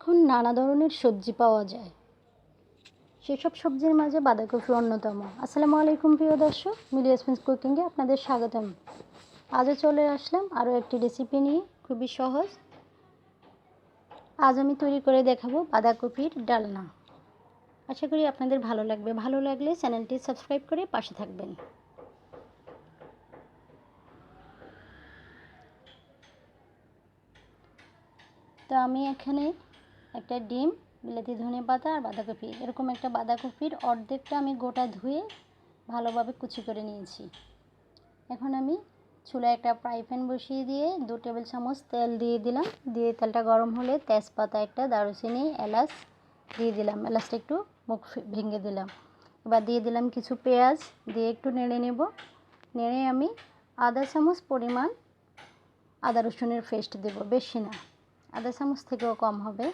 এখন নানা ধরনের সবজি পাওয়া যায়, সেসব সবজির মাঝে বাঁধাকপি অন্যতম। আসসালামু আলাইকুম প্রিয় দর্শক, মিলিয়াস ফ্রেন্ডস কুকিংয়ে আপনাদের স্বাগতম। আজও চলে আসলাম আরও একটি রেসিপি নিয়ে, খুবই সহজ। আজ আমি তৈরি করে দেখাবো বাঁধাকপির ডালনা। আশা করি আপনাদের ভালো লাগবে। ভালো লাগলে চ্যানেলটি সাবস্ক্রাইব করে পাশে থাকবেন। তো আমি এখানে একটা ডিম, বিলাতি ধনেপাতা আর বাঁধাকপি, এরকম একটা বাঁধাকপির অর্ধেকটা আমি গোটা ধুয়ে ভালোভাবে কুচি করে নিয়েছি। এখন আমি চুলায় একটা ফ্রাই প্যান বসিয়ে দিয়ে 2 টেবিল চামচ তেল দিয়ে দিলাম। দিয়ে তেলটা গরম হলে তেজপাতা একটা, দারুচিনি, এলাচ দিয়ে দিলাম। এলাচটা একটু মুখ ভেঙে দিলাম। এবার দিয়ে দিলাম কিছু পেঁয়াজ, দিয়ে একটু নেড়ে নেব। নেড়ে আমি আধা চামচ পরিমাণ আদা রসুনের পেস্ট দেব, বেশি না, আধা চামচ থেকেও কম হবে।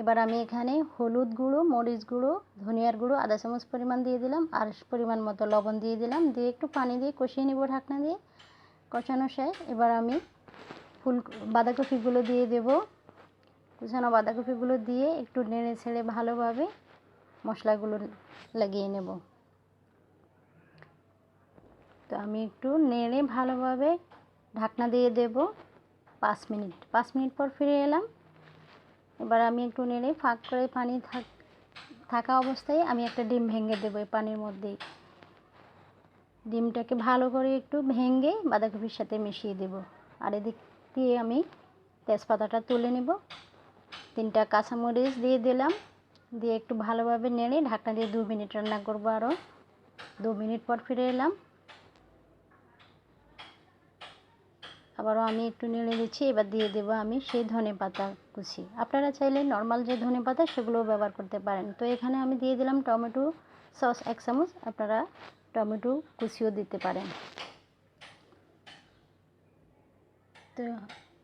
এবার আমি এখানে হলুদ গুঁড়ো, মরিচ গুঁড়ো, ধনিয়ার গুঁড়ো আধা চামচ পরিমাণ দিয়ে দিলাম, আর পরিমাণ মতো লবণ দিয়ে দিলাম। দিয়ে একটু পানি দিয়ে কষিয়ে নেব ঢাকনা দিয়ে। কষানো শেষ। এবার আমি বাঁধাকপিগুলো দিয়ে দেব। কুচানো বাঁধাকপিগুলো দিয়ে একটু নেড়ে ছেড়ে ভালোভাবে মশলাগুলো লাগিয়ে নেব। তো আমি একটু নেড়ে ভালোভাবে ঢাকনা দিয়ে দেব 5 মিনিট। 5 মিনিট পর ফিরে এলাম। এবার আমি একটু নেড়ে ফাঁক করে পানি থাকা অবস্থায় আমি একটা ডিম ভেঙে দেবো এই পানির মধ্যেই। ডিমটাকে ভালো করে একটু ভেঙে বাঁধাকপির সাথে মিশিয়ে দেব। আর এদিক দিয়ে আমি তেজপাতাটা তুলে নেব। 3টা কাঁচামরিচ দিয়ে দিলাম। দিয়ে একটু ভালোভাবে নেড়ে ঢাকনা দিয়ে 2 মিনিট রান্না করব। আরও 2 মিনিট পর ফিরে এলাম। আবারও আমি একটু নেড়ে দিচ্ছি। এবার দিয়ে দেবো আমি সেই ধনেপাতা কুচি। আপনারা চাইলে নর্মাল যে ধনেপাতা সেগুলোও ব্যবহার করতে পারেন। তো এখানে আমি দিয়ে দিলাম টমেটো সস 1 চামচ। আপনারা টমেটো কুচিও দিতে পারেন। তো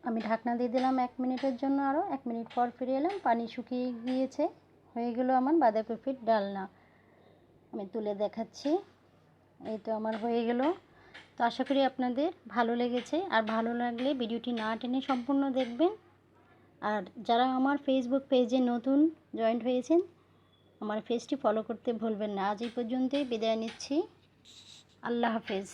আমি ঢাকনা দিয়ে দিলাম 1 মিনিটের জন্য। আরও 1 মিনিট পর ফিরে এলাম। পানি শুকিয়ে গিয়েছে। হয়ে গেল আমার বাঁধাকপির ডালনা। আমি তুলে দেখাচ্ছি। এই তো আমার হয়ে গেল। তো আশা করি আপনাদের ভালো লেগেছে। আর ভালো লাগলে ভিডিওটি না টেনে সম্পূর্ণ দেখবেন। আর যারা আমার ফেসবুক পেজে নতুন জয়েন্ট হয়েছেন, আমার পেজটি ফলো করতে ভুলবেন না। আজ এই পর্যন্তই বিদায় নিচ্ছি। আল্লাহ হাফেজ।